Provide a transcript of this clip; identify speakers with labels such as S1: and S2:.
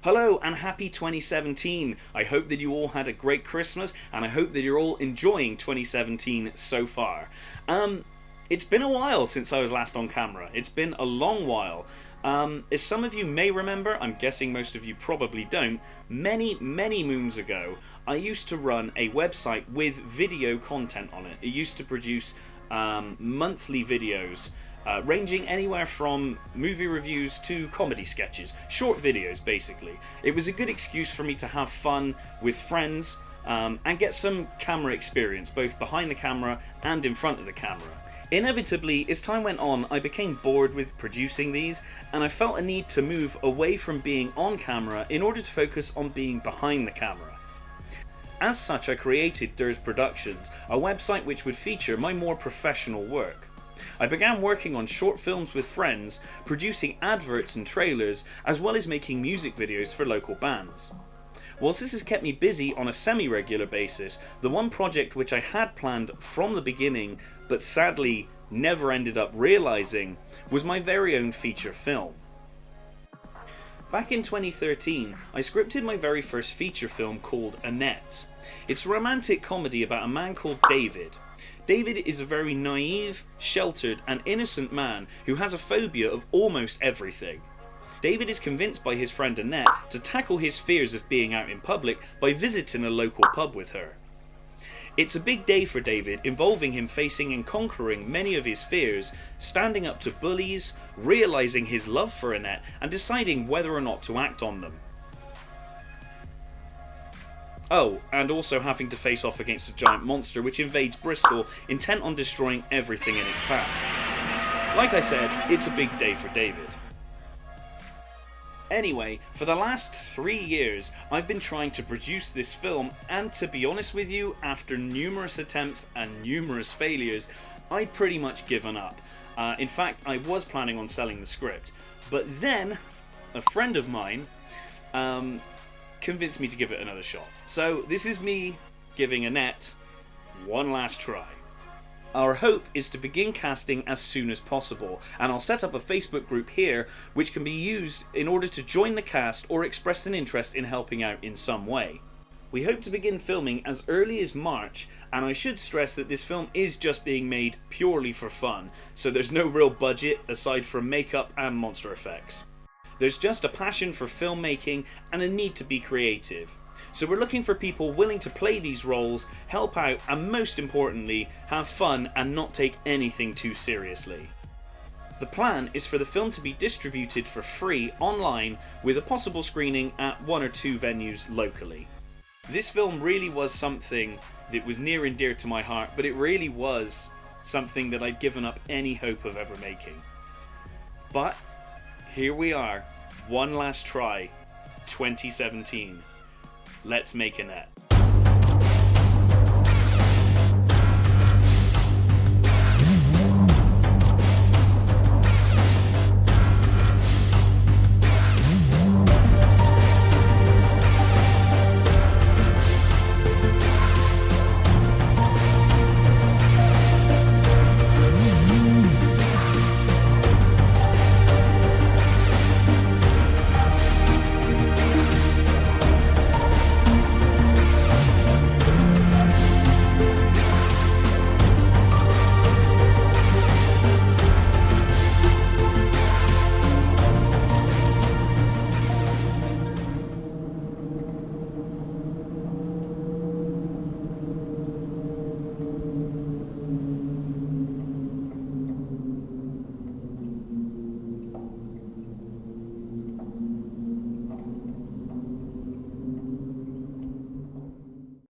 S1: Hello and happy 2017. I hope that you all had a great Christmas and I hope that you're all enjoying 2017 so far. It's been a while since I was last on camera. It's been a long while. As some of you may remember, I'm guessing most of you probably don't, many moons ago I used to run a website with video content on it. It used to produce monthly videos ranging anywhere from movie reviews to comedy sketches, short videos basically. It was a good excuse for me to have fun with friends and get some camera experience, both behind the camera and in front of the camera. Inevitably, as time went on, I became bored with producing these and I felt a need to move away from being on camera in order to focus on being behind the camera. As such, I created Durs Productions, a website which would feature my more professional work. I began working on short films with friends, producing adverts and trailers, as well as making music videos for local bands. Whilst this has kept me busy on a semi-regular basis, the one project which I had planned from the beginning, but sadly never ended up realising, was my very own feature film. Back in 2013, I scripted my very first feature film called Annette. It's a romantic comedy about a man called David. David is a very naive, sheltered and innocent man who has a phobia of almost everything. David is convinced by his friend Annette to tackle his fears of being out in public by visiting a local pub with her. It's a big day for David, involving him facing and conquering many of his fears, standing up to bullies, realising his love for Annette and deciding whether or not to act on them. Oh, and also having to face off against a giant monster which invades Bristol, intent on destroying everything in its path. Like I said, it's a big day for David. Anyway, for the last 3 years I've been trying to produce this film, and to be honest with you, after numerous attempts and numerous failures, I'd pretty much given up. In fact, I was planning on selling the script, but then a friend of mine convinced me to give it another shot. So this is me giving Annette one last try. Our hope is to begin casting as soon as possible, and I'll set up a Facebook group here which can be used in order to join the cast or express an interest in helping out in some way. We hope to begin filming as early as March, and I should stress that this film is just being made purely for fun, so there's no real budget aside from makeup and monster effects. There's just a passion for filmmaking and a need to be creative. So we're looking for people willing to play these roles, help out, and most importantly, have fun and not take anything too seriously. The plan is for the film to be distributed for free online with a possible screening at 1 or 2 venues locally. This film really was something that was near and dear to my heart, but it really was something that I'd given up any hope of ever making. But here we are, one last try, 2017. Let's make Annette.